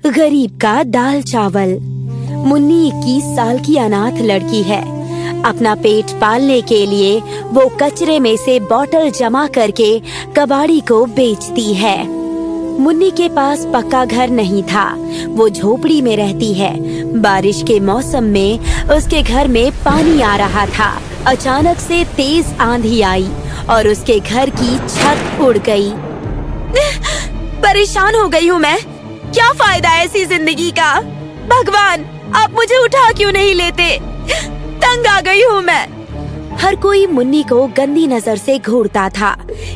गरीब का दाल चावल। मुन्नी 21 साल की अनाथ लड़की है। अपना पेट पालने के लिए वो कचरे में से बोतल जमा करके कबाड़ी को बेचती है। मुन्नी के पास पक्का घर नहीं था, वो झोपड़ी में रहती है। बारिश के मौसम में उसके घर में पानी आ रहा था। अचानक से तेज आंधी आई और उसके घर की छत उड़ गई। परेशान हो गई हूँ मैं। क्या फायदा ऐसी जिंदगी का? भगवान, आप मुझे उठा क्यों नहीं लेते? तंग आ गई हूँ मैं। हर कोई मुन्नी को गंदी नजर से घूरता था।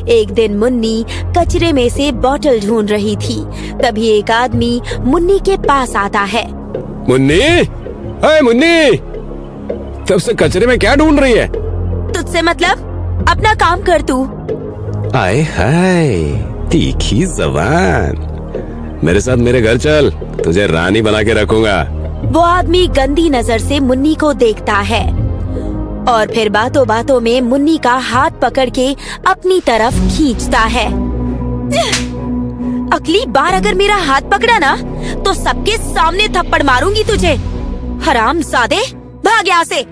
एक दिन मुन्नी कचरे में से बोतल ढूंढ रही थी। तभी एक आदमी मुन्नी के पास आता है। मुन्नी, अरे मुन्नी, तब से कचरे में क्या ढूंढ रही है? तुझसे मतलब? अपना काम कर तू। आए हाय, तीखी जबान। मेरे साथ मेरे घर चल, तुझे रानी बना के रखूंगा। वो आदमी गंदी नजर से मुन्नी को देखता है और फिर बातों बातों में मुन्नी का हाथ पकड़ के अपनी तरफ खींचता है। अगली बार अगर मेरा हाथ पकड़ा ना तो सबके सामने थप्पड़ मारूंगी तुझे। हरामजादे, भाग यहाँ से।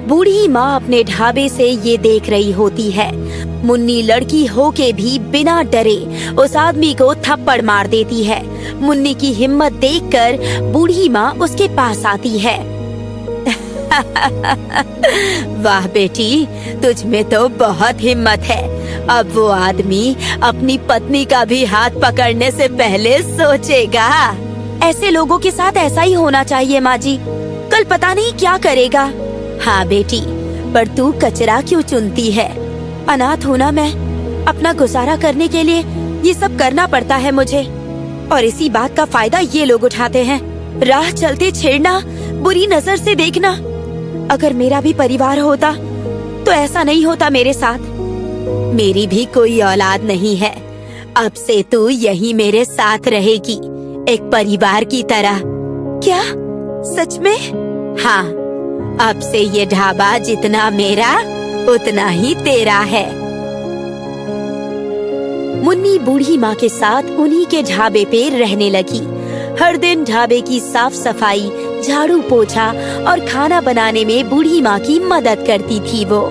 बूढ़ी माँ अपने ढाबे से ये देख रही होती है। मुन्नी लड़की होके भी बिना डरे उस आदमी को थप्पड़ मार देती है। मुन्नी की हिम्मत देखकर बूढ़ी माँ उसके पास आती है। वाह बेटी, तुझ में तो बहुत हिम्मत है। अब वो आदमी अपनी पत्नी का भी हाथ पकड़ने से पहले सोचेगा। ऐसे लोगों के साथ ऐसा ही होना चाहिए माँ जी। कल पता नहीं क्या करेगा। हाँ बेटी, पर तू कचरा क्यों चुनती है? अनाथ हूँ ना मैं, अपना गुजारा करने के लिए ये सब करना पड़ता है मुझे। और इसी बात का फायदा ये लोग उठाते हैं। राह चलते छेड़ना, बुरी नजर से देखना। अगर मेरा भी परिवार होता तो ऐसा नहीं होता मेरे साथ। मेरी भी कोई औलाद नहीं है। अब से तू यहीं मेरे साथ रहेगी, एक परिवार की तरह। क्या सच में? हाँ, अब से ये ढाबा जितना मेरा उतना ही तेरा है। मुन्नी बूढ़ी माँ के साथ उन्हीं के ढाबे पे रहने लगी। हर दिन ढाबे की साफ सफाई, झाड़ू पोछा और खाना बनाने में बूढ़ी माँ की मदद करती थी वो।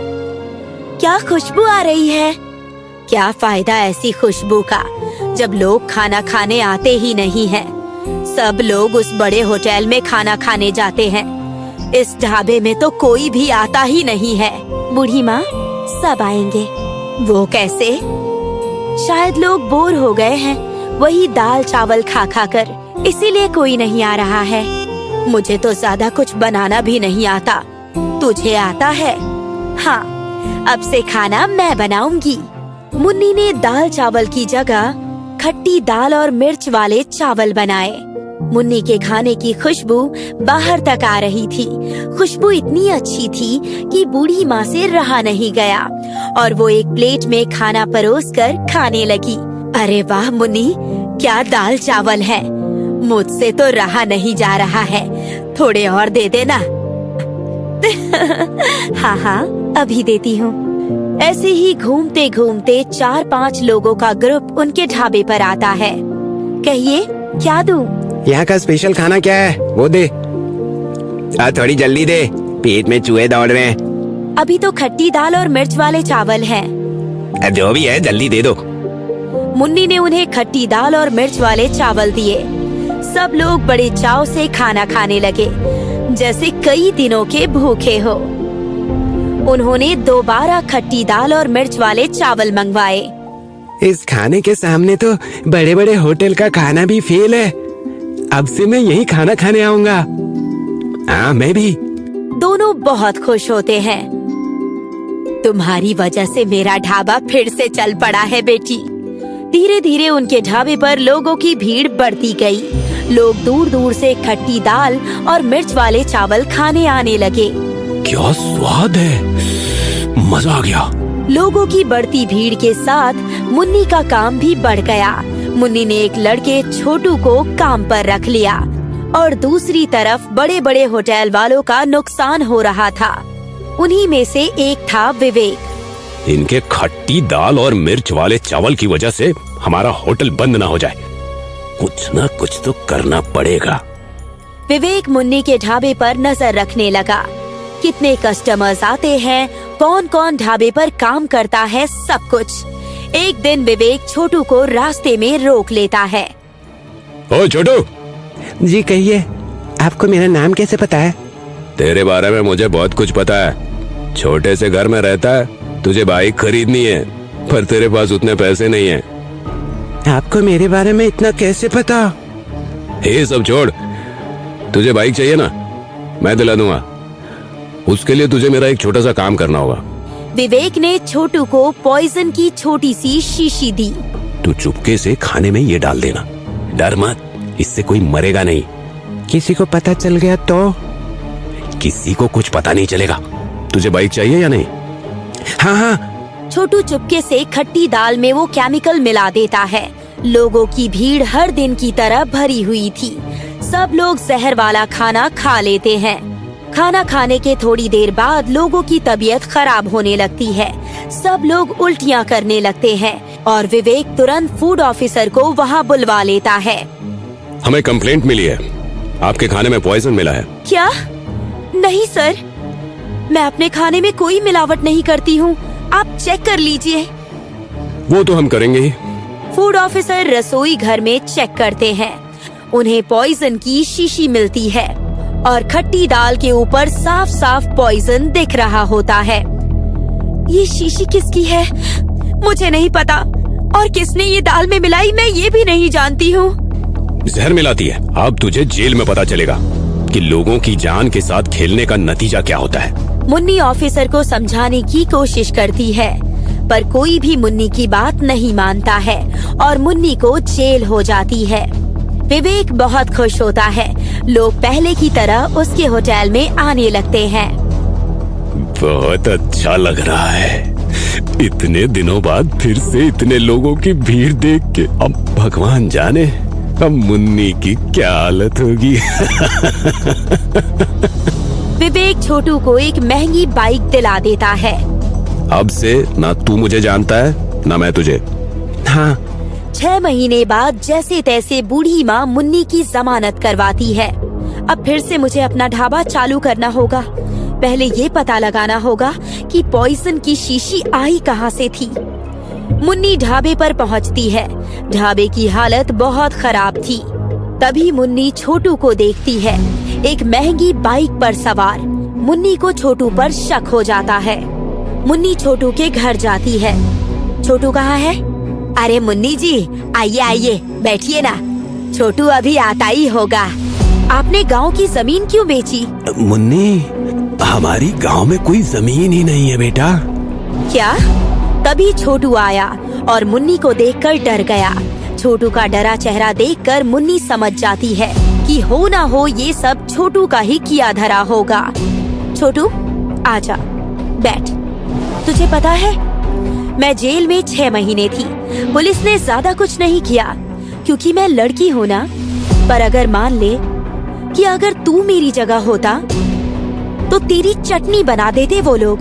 क्या खुशबू आ रही है। क्या फायदा ऐसी खुशबू का जब लोग खाना खाने आते ही नहीं हैं। सब लोग उस बड़े होटल में खाना खाने जाते हैं। इस ढाबे में तो कोई भी आता ही नहीं है। बूढ़ी माँ, सब आएंगे। वो कैसे? शायद लोग बोर हो गए हैं वही दाल चावल खा खा कर, इसीलिए कोई नहीं आ रहा है। मुझे तो ज्यादा कुछ बनाना भी नहीं आता। तुझे आता है? हाँ, अब से खाना मैं बनाऊंगी। मुन्नी ने दाल चावल की जगह खट्टी दाल और मिर्च वाले चावल बनाए। मुन्नी के खाने की खुशबू बाहर तक आ रही थी। खुशबू इतनी अच्छी थी कि बूढ़ी माँ से रहा नहीं गया और वो एक प्लेट में खाना परोसकर खाने लगी। अरे वाह मुन्नी, क्या दाल चावल है। मुझसे तो रहा नहीं जा रहा है, थोड़े और दे देना। हाँ हाँ, अभी देती हूँ। ऐसे ही घूमते घूमते 4-5 लोगों का ग्रुप उनके ढाबे पर आता है। कहिए, क्या दूं? यहाँ का स्पेशल खाना क्या है वो दे। थोड़ी जल्दी दे, पेट में चूहे दौड़ रहे हैं। अभी तो खट्टी दाल और मिर्च वाले चावल हैं। जो भी है जल्दी दे दो। मुन्नी ने उन्हें खट्टी दाल और मिर्च वाले चावल दिए। सब लोग बड़े चाव से खाना खाने लगे, जैसे कई दिनों के भूखे हो। उन्होंने दोबारा खट्टी दाल और मिर्च वाले चावल मंगवाए। इस खाने के सामने तो बड़े बड़े होटल का खाना भी फेल है। अब से मैं यही खाना खाने आऊंगा। हाँ, मैं भी। दोनों बहुत खुश होते हैं। तुम्हारी वजह से मेरा ढाबा फिर से चल पड़ा है बेटी। धीरे धीरे उनके ढाबे पर लोगों की भीड़ बढ़ती गई। लोग दूर दूर से खट्टी दाल और मिर्च वाले चावल खाने आने लगे। क्या स्वाद है, मजा आ गया। लोगों की बढ़ती भीड़ के साथ मुन्नी का काम भी बढ़ गया। मुन्नी ने एक लड़के छोटू को काम पर रख लिया और दूसरी तरफ बड़े बड़े होटल वालों का नुकसान हो रहा था। उन्हीं में से एक था विवेक। इनके खट्टी दाल और मिर्च वाले चावल की वजह से हमारा होटल बंद ना हो जाए। कुछ ना कुछ तो करना पड़ेगा। विवेक मुन्नी के ढाबे पर नजर रखने लगा। कितने कस्टमर्स आते हैं, कौन कौन ढाबे पर काम करता है, सब कुछ। एक दिन विवेक छोटू को रास्ते में रोक लेता है। ओ छोटू। जी कहिए, आपको मेरा नाम कैसे पता है? तेरे बारे में मुझे बहुत कुछ पता है। छोटे से घर में रहता है, तुझे बाइक खरीदनी है, पर तेरे पास उतने पैसे नहीं है। आपको मेरे बारे में इतना कैसे पता? ये सब छोड़, तुझे बाइक चाहिए ना, मैं दिला दूंगा। उसके लिए तुझे मेरा एक छोटा सा काम करना होगा। विवेक ने छोटू को पॉइजन की छोटी सी शीशी दी। तू चुपके से खाने में ये डाल देना, डर मत, इससे कोई मरेगा नहीं। किसी को पता चल गया तो? किसी को कुछ पता नहीं चलेगा। तुझे बाइक चाहिए या नहीं? हाँ हाँ। छोटू चुपके से खट्टी दाल में वो केमिकल मिला देता है। लोगों की भीड़ हर दिन की तरह भरी हुई थी। सब लोग जहर वाला खाना खा लेते हैं। खाना खाने के थोड़ी देर बाद लोगों की तबीयत खराब होने लगती है। सब लोग उल्टियां करने लगते हैं और विवेक तुरंत फूड ऑफिसर को वहां बुलवा लेता है। हमें कंप्लेंट मिली है, आपके खाने में पॉइजन मिला है। क्या? नहीं सर, मैं अपने खाने में कोई मिलावट नहीं करती हूँ, आप चेक कर लीजिए। वो तो हम करेंगे ही। फूड ऑफिसर रसोई घर में चेक करते हैं। उन्हें पॉइजन की शीशी मिलती है और खट्टी दाल के ऊपर साफ साफ पॉइजन दिख रहा होता है। ये शीशी किसकी है मुझे नहीं पता, और किसने ये दाल में मिलाई मैं ये भी नहीं जानती हूँ। जहर मिलाती है। अब तुझे जेल में पता चलेगा कि लोगों की जान के साथ खेलने का नतीजा क्या होता है। मुन्नी ऑफिसर को समझाने की कोशिश करती है, पर कोई भी मुन्नी की बात नहीं मानता है और मुन्नी को जेल हो जाती है। विवेक बहुत खुश होता है। लोग पहले की तरह उसके होटल में आने लगते हैं। बहुत अच्छा लग रहा है, इतने दिनों बाद फिर से इतने लोगों की भीड़ देख के। अब भगवान जाने अब मुन्नी की क्या हालत होगी। विवेक छोटू को एक महंगी बाइक दिला देता है। अब से ना तू मुझे जानता है ना मैं तुझे। हाँ। 6 महीने बाद जैसे तैसे बूढ़ी माँ मुन्नी की जमानत करवाती है। अब फिर से मुझे अपना ढाबा चालू करना होगा। पहले ये पता लगाना होगा कि पॉइजन की शीशी आई कहाँ से थी। मुन्नी ढाबे पर पहुँचती है। ढाबे की हालत बहुत खराब थी। तभी मुन्नी छोटू को देखती है, एक महंगी बाइक पर सवार। मुन्नी को छोटू पर शक हो जाता है। मुन्नी छोटू के घर जाती है। छोटू कहाँ है? अरे मुन्नी जी, आइए आइए, बैठिए ना। छोटू अभी आता ही होगा। आपने गांव की जमीन क्यों बेची? मुन्नी, हमारी गांव में कोई जमीन ही नहीं है बेटा। क्या? तभी छोटू आया और मुन्नी को देखकर डर गया। छोटू का डरा चेहरा देखकर मुन्नी समझ जाती है कि हो ना हो ये सब छोटू का ही किया धरा होगा। छोटू आजा, बैठ। तुझे पता है मैं जेल में 6 महीने थी। पुलिस ने ज्यादा कुछ नहीं किया क्योंकि मैं लड़की हूँ ना। पर अगर मान ले कि अगर तू मेरी जगह होता तो तेरी चटनी बना देते वो लोग।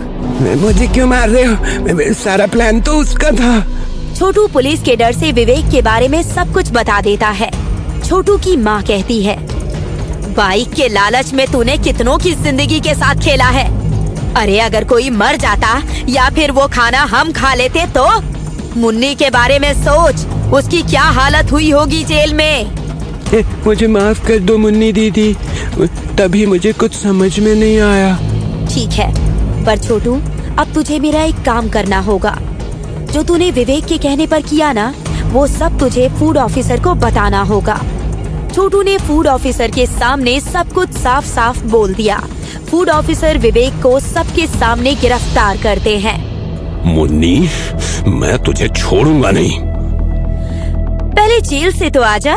मुझे क्यों मार रहे हो? सारा प्लान तो उसका था। छोटू पुलिस के डर से विवेक के बारे में सब कुछ बता देता है। छोटू की माँ कहती है, बाइक के लालच में तूने कितनों की जिंदगी के साथ खेला है। अरे अगर कोई मर जाता या फिर वो खाना हम खा लेते तो? मुन्नी के बारे में सोच, उसकी क्या हालत हुई होगी जेल में। मुझे माफ कर दो मुन्नी दीदी, तभी मुझे कुछ समझ में नहीं आया। ठीक है, पर छोटू अब तुझे मेरा एक काम करना होगा। जो तूने विवेक के कहने पर किया ना, वो सब तुझे फूड ऑफिसर को बताना होगा। छोटू ने फूड ऑफिसर के सामने सब कुछ साफ साफ बोल दिया। फूड ऑफिसर विवेक को सबके सामने गिरफ्तार करते हैं। मुन्नी, मैं तुझे छोड़ूंगा नहीं। पहले जेल से तो आजा।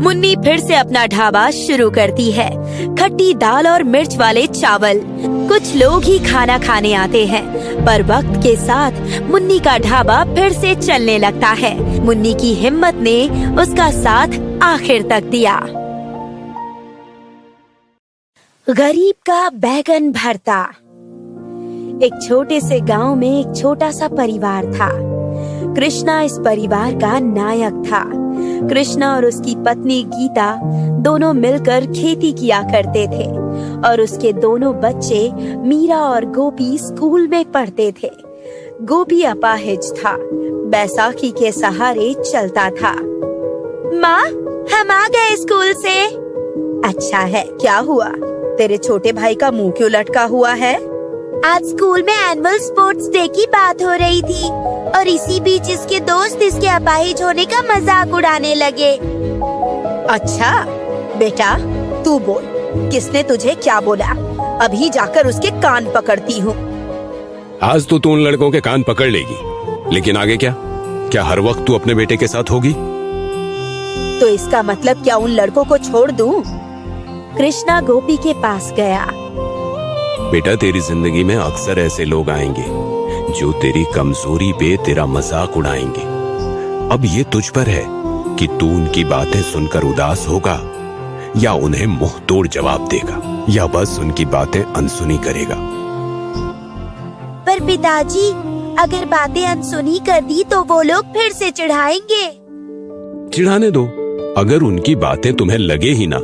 मुन्नी फिर से अपना ढाबा शुरू करती है। खट्टी दाल और मिर्च वाले चावल। कुछ लोग ही खाना खाने आते हैं, पर वक्त के साथ मुन्नी का ढाबा फिर से चलने लगता है। मुन्नी की हिम्मत ने उसका साथ आखिर तक दिया। गरीब का बैगन भरता। एक छोटे से गांव में एक छोटा सा परिवार था। कृष्णा इस परिवार का नायक था। कृष्णा और उसकी पत्नी गीता दोनों मिलकर खेती किया करते थे और उसके दोनों बच्चे मीरा और गोपी स्कूल में पढ़ते थे। गोपी अपाहिज था, बैसाखी के सहारे चलता था। माँ, हम आ गए स्कूल से। अच्छा है, क्या हुआ? तेरे छोटे भाई का मुंह क्यों लटका हुआ है? आज स्कूल में एनुअल स्पोर्ट्स डे की बात हो रही थी और इसी बीच इसके दोस्त इसके अपाहिज होने का मजाक उड़ाने लगे। अच्छा बेटा, तू बोल, किसने तुझे क्या बोला? अभी जाकर उसके कान पकड़ती हूँ। आज तो तू उन लड़कों के कान पकड़ लेगी, लेकिन आगे क्या? क्या हर वक्त तू अपने बेटे के साथ होगी? तो इसका मतलब क्या उन लड़कों को छोड़ दूं? कृष्णा गोपी के पास गया। बेटा, तेरी जिंदगी में अक्सर ऐसे लोग आएंगे जो तेरी कमजोरी पे तेरा मजाक उड़ाएंगे। अब ये तुझ पर है कि तू उनकी बातें सुनकर उदास होगा या उन्हें मुंह तोड़ जवाब देगा या बस उनकी बातें अनसुनी करेगा। पर पिताजी, अगर बातें अनसुनी कर दी तो वो लोग फिर से चिढ़ाएंगे। चिढ़ाने दो, अगर उनकी बातें तुम्हें लगे ही ना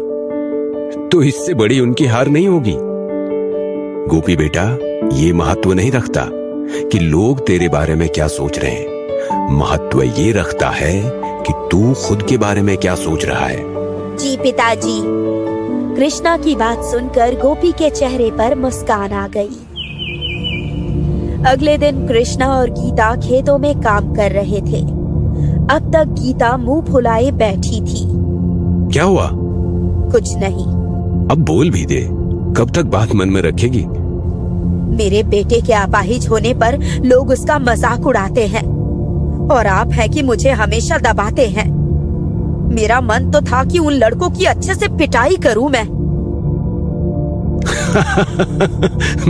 तो इससे बड़ी उनकी हार नहीं होगी। गोपी बेटा, ये महत्व नहीं रखता कि लोग तेरे बारे में क्या सोच रहे हैं। महत्व ये रखता है कि तू खुद के बारे में क्या सोच रहा है। जी पिताजी। कृष्णा की बात सुनकर गोपी के चेहरे पर मुस्कान आ गई। अगले दिन कृष्णा और गीता खेतों में काम कर रहे थे। अब तक गीता मुंह फुलाए बैठी थी। क्या हुआ? कुछ नहीं। अब बोल भी दे, कब तक बात मन में रखेगी? मेरे बेटे के अपाहिज होने पर लोग उसका मजाक उड़ाते हैं और आप है कि मुझे हमेशा दबाते हैं। मेरा मन तो था कि उन लड़कों की अच्छे से पिटाई करूं मैं।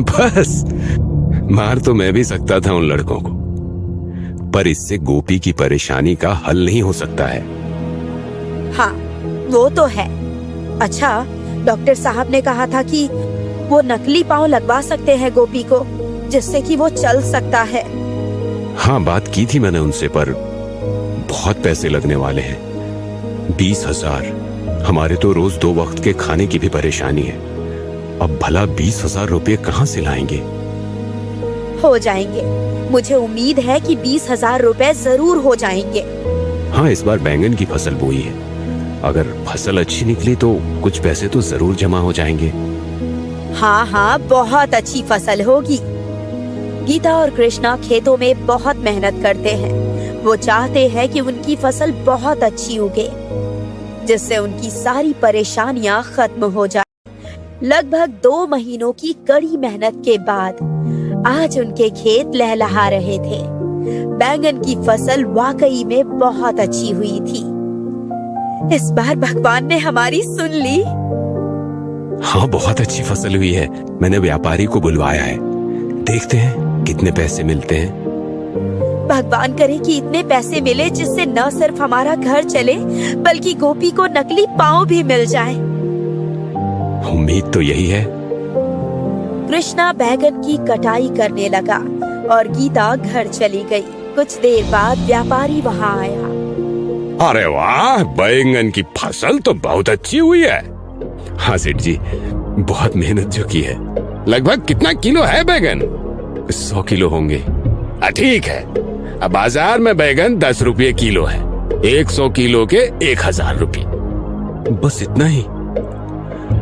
बस, मार तो मैं भी सकता था उन लड़कों को, पर इससे गोपी की परेशानी का हल नहीं हो सकता है। हाँ, वो तो है। अच्छा, डॉक्टर साहब ने कहा था कि वो नकली पाँव लगवा सकते हैं गोपी को, जिससे कि वो चल सकता है। हाँ, बात की थी मैंने उनसे, पर बहुत पैसे लगने वाले हैं। 20,000। हमारे तो रोज 2 वक्त के खाने की भी परेशानी है। अब भला 20,000 रुपये कहाँ से लाएंगे? हो जाएंगे, मुझे उम्मीद है कि 20,000 रुपए जरूर हो जाएंगे। हाँ, इस बार बैंगन की फसल बोई है। अगर फसल अच्छी निकली तो कुछ पैसे तो जरूर जमा हो जाएंगे। हाँ हाँ, बहुत अच्छी फसल होगी। गीता और कृष्णा खेतों में बहुत मेहनत करते हैं। वो चाहते हैं कि उनकी फसल बहुत अच्छी उगे, जिससे उनकी सारी परेशानियां खत्म हो जाए। लगभग 2 महीनों की कड़ी मेहनत के बाद आज उनके खेत लहलहा रहे थे। बैंगन की फसल वाकई में बहुत अच्छी हुई थी। इस बार भगवान ने हमारी सुन ली। हाँ, बहुत अच्छी फसल हुई है। मैंने व्यापारी को बुलवाया है, देखते हैं कितने पैसे मिलते हैं। भगवान करे कि इतने पैसे मिले जिससे न सिर्फ हमारा घर चले बल्कि गोपी को नकली पाँव भी मिल जाए। उम्मीद तो यही है। कृष्णा बैगन की कटाई करने लगा और गीता घर चली गई। कुछ देर बाद व्यापारी वहाँ आया। अरे वाह, बैंगन की फसल तो बहुत अच्छी हुई है। हाँ सेठ जी, बहुत मेहनत जो की है। लगभग कितना किलो है बैंगन? 100 किलो होंगे। ठीक है, अब बाजार में बैंगन 10 रुपये किलो है। 100 किलो के 1,000 रुपये। बस इतना ही?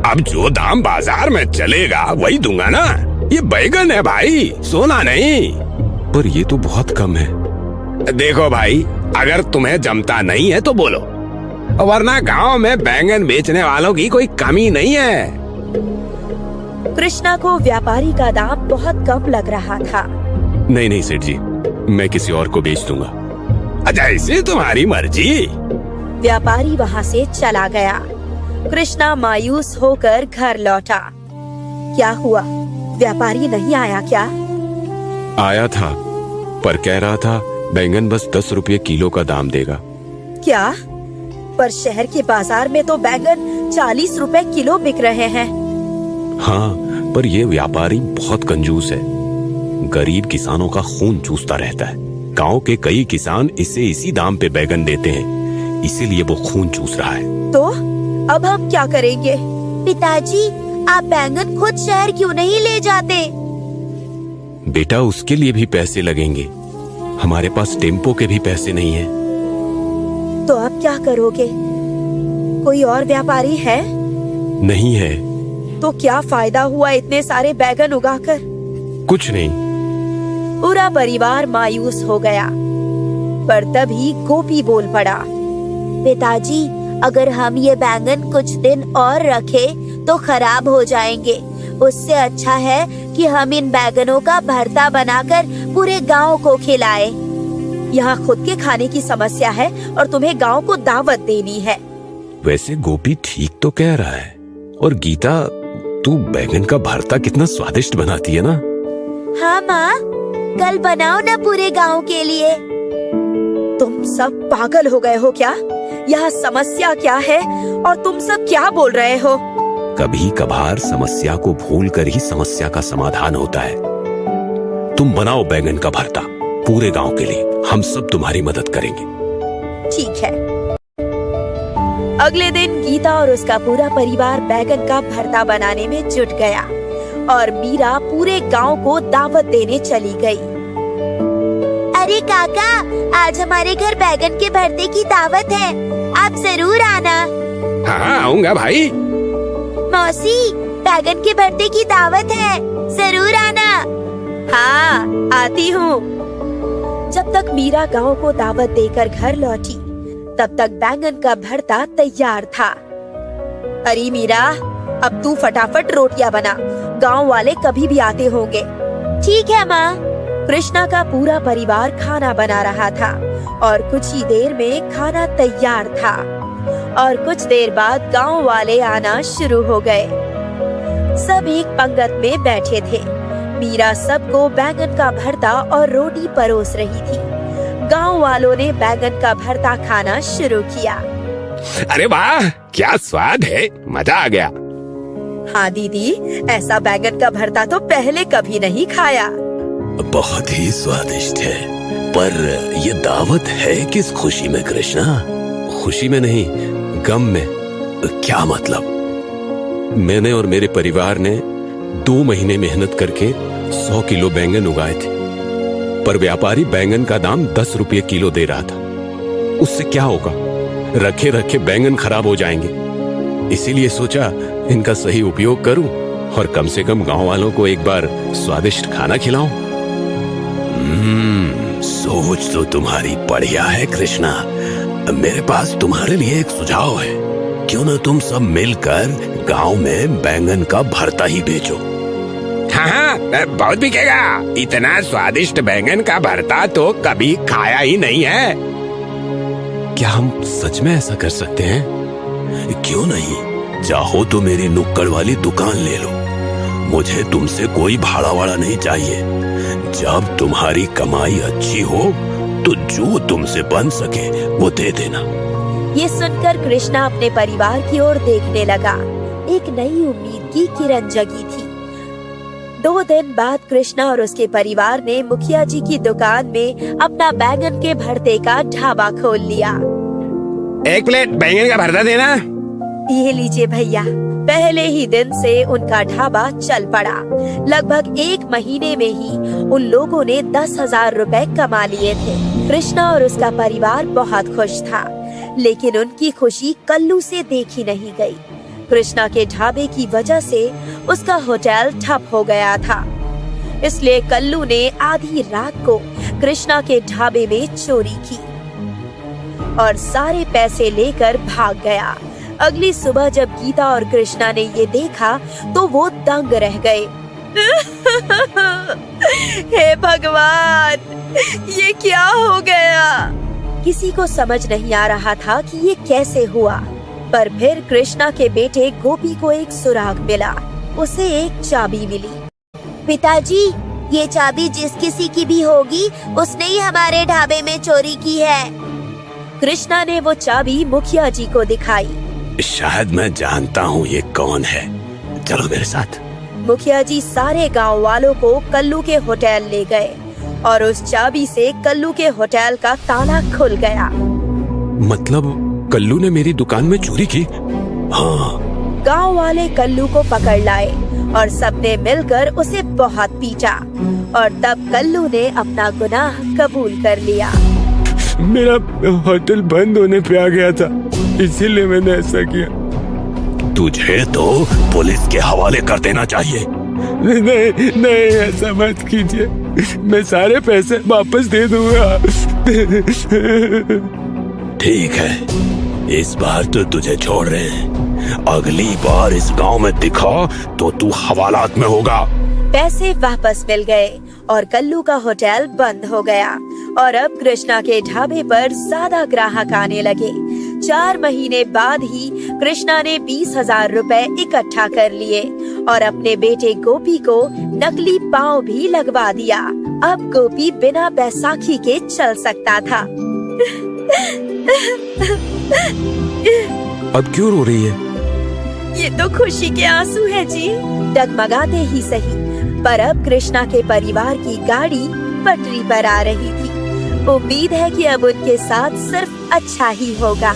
अब जो दाम बाजार में चलेगा वही दूंगा ना। ये बैंगन है भाई, सोना नहीं। पर ये तो बहुत कम है। देखो भाई, अगर तुम्हें जमता नहीं है तो बोलो, वरना गांव में बैंगन बेचने वालों की कोई कमी नहीं है। कृष्णा को व्यापारी का दाम बहुत कम लग रहा था। नहीं नहीं सेठ जी, मैं किसी और को बेच दूंगा। अच्छा, इसे तुम्हारी मर्जी। व्यापारी वहाँ से चला गया। कृष्णा मायूस होकर घर लौटा। क्या हुआ, व्यापारी नहीं आया क्या? आया था, पर कह रहा था बैंगन बस 10 रुपये किलो का दाम देगा। क्या? पर शहर के बाजार में तो बैंगन 40 रुपए किलो बिक रहे हैं। हाँ, पर ये व्यापारी बहुत कंजूस है। गरीब किसानों का खून चूसता रहता है। गांव के कई किसान इसे इसी दाम पे बैगन देते हैं, इसीलिए वो खून चूस रहा है। तो अब हम क्या करेंगे? पिताजी, आप बैंगन खुद शहर क्यों नहीं ले जाते? बेटा, उसके लिए भी पैसे लगेंगे। हमारे पास टेम्पो के भी पैसे नहीं है। तो अब क्या करोगे? कोई और व्यापारी है? नहीं है। तो क्या फायदा हुआ इतने सारे बैगन उगाकर? कुछ नहीं। पूरा परिवार मायूस हो गया। पर तभी गोपी बोल पड़ा, पिताजी, अगर हम ये बैगन कुछ दिन और रखें तो खराब हो जाएंगे। उससे अच्छा है कि हम इन बैगनों का भरता बनाकर पूरे गांव को खिलाएं। यहाँ खुद के खाने की समस्या है और तुम्हें गांव को दावत देनी है। वैसे गोपी ठीक तो कह रहा है। और गीता, तू बैगन का भरता कितना स्वादिष्ट बनाती है ना। हाँ माँ, कल बनाओ ना पूरे गांव के लिए। तुम सब पागल हो गए हो क्या? यह समस्या क्या है और तुम सब क्या बोल रहे हो? कभी कभार समस्या को भूलकर ही समस्या का समाधान होता है। तुम बनाओ बैगन का भरता पूरे गांव के लिए। हम सब तुम्हारी मदद करेंगे। ठीक है। अगले दिन गीता और उसका पूरा परिवार बैगन का भरता बनाने में जुट गया और मीरा पूरे गांव को दावत देने चली गई। अरे काका, आज हमारे घर बैगन के भरते की दावत है, आप जरूर आना। हाँ, आऊंगा भाई। मौसी, बैगन के भरते की दावत है, जरूर आना। हाँ, आती हूँ। जब तक मीरा गांव को दावत देकर घर लौटी, तब तक बैंगन का भरता तैयार था। अरे मीरा, अब तू फटाफट रोटियां बना, गांव वाले कभी भी आते होंगे। ठीक है माँ। कृष्णा का पूरा परिवार खाना बना रहा था और कुछ ही देर में खाना तैयार था। और कुछ देर बाद गांव वाले आना शुरू हो गए। सब एक पंगत में बैठे थे। मीरा सबको बैंगन का भरता और रोटी परोस रही थी। गांव वालों ने बैगन का भरता खाना शुरू किया। अरे वाह, क्या स्वाद है, मजा आ गया। हाँ दीदी, ऐसा बैगन का भरता तो पहले कभी नहीं खाया। बहुत ही स्वादिष्ट है। पर ये दावत है किस खुशी में कृष्णा? खुशी में नहीं, गम में। क्या मतलब? मैंने और मेरे परिवार ने 2 महीने मेहनत करके 100 किलो बैंगन उगाए थे, पर व्यापारी बैंगन का दाम 10 रुपये किलो दे रहा था। उससे क्या होगा? रखे रखे बैंगन खराब हो जाएंगे। इसीलिए सोचा इनका सही उपयोग करूं और कम से कम गांव वालों को एक बार स्वादिष्ट खाना खिलाऊं। सोच तो तुम्हारी बढ़िया है कृष्णा। मेरे पास तुम्हारे लिए एक सुझाव है। क्यों ना तुम सब मिलकर गांव में बैंगन का भरता ही बेचो। हाँ, बहुत बिकेगा। इतना स्वादिष्ट बैंगन का भरता तो कभी खाया ही नहीं है। क्या हम सच में ऐसा कर सकते हैं? क्यों नहीं? चाहो तो मेरी नुक्कड़ वाली दुकान ले लो। मुझे तुमसे कोई भाड़ा वाड़ा नहीं चाहिए। जब तुम्हारी कमाई अच्छी हो तो जो तुमसे बन सके वो दे देना। ये सुनकर कृष्णा अपने परिवार की ओर देखने लगा। एक नई उम्मीद की किरण जगी थी। 2 दिन बाद कृष्णा और उसके परिवार ने मुखिया जी की दुकान में अपना बैंगन के भरते का ढाबा खोल लिया। 1 प्लेट बैंगन का भरता देना। ये लीजिए भैया। पहले ही दिन से उनका ढाबा चल पड़ा। लगभग 1 महीने में ही उन लोगों ने 10,000 रुपए कमा लिए थे। कृष्णा और उसका परिवार बहुत खुश था, लेकिन उनकी खुशी कल्लू से देखी नहीं गई। कृष्णा के ढाबे की वजह से उसका होटल ठप हो गया था। इसलिए कल्लू ने आधी रात को कृष्णा के ढाबे में चोरी की और सारे पैसे लेकर भाग गया। अगली सुबह जब गीता और कृष्णा ने ये देखा तो वो दंग रह गए। हे भगवान, ये क्या हो गया? किसी को समझ नहीं आ रहा था कि ये कैसे हुआ। पर फिर कृष्णा के बेटे गोपी को एक सुराग मिला। उसे एक चाबी मिली। पिताजी, ये चाबी जिस किसी की भी होगी उसने ही हमारे ढाबे में चोरी की है। कृष्णा ने वो चाबी मुखिया जी को दिखाई। शायद मैं जानता हूँ ये कौन है। चलो मेरे साथ। मुखिया जी सारे गांव वालों को कल्लू के होटल ले गए और उस चाबी से कल्लू के होटल का ताला खुल गया। मतलब कल्लू ने मेरी दुकान में चोरी की? हाँ। गांव वाले कल्लू को पकड़ लाए और सबने मिलकर उसे बहुत पीटा और तब कल्लू ने अपना गुनाह कबूल कर लिया। मेरा होटल बंद होने पे आ गया था, इसीलिए मैंने ऐसा किया। तुझे तो पुलिस के हवाले कर देना चाहिए। नहीं नहीं, ऐसा मत कीजिए, मैं सारे पैसे वापस दे दूंगा। ठीक है, इस बार तो तुझे छोड़ रहे हैं। अगली बार इस गांव में दिखा तो तू हवालात में होगा। पैसे वापस मिल गए और कल्लू का होटल बंद हो गया और अब कृष्णा के ढाबे पर ज्यादा ग्राहक आने लगे। 4 महीने बाद ही कृष्णा ने 20,000 रुपए इकट्ठा कर लिए और अपने बेटे गोपी को नकली पाँव भी लगवा दिया। अब गोपी बिना बैसाखी के चल सकता था। अब क्यों रो रही है? ये तो खुशी के आंसू है जी, डगमगाते ही सही, पर अब कृष्णा के परिवार की गाड़ी पटरी पर आ रही थी। उम्मीद है कि अब उनके साथ सिर्फ अच्छा ही होगा।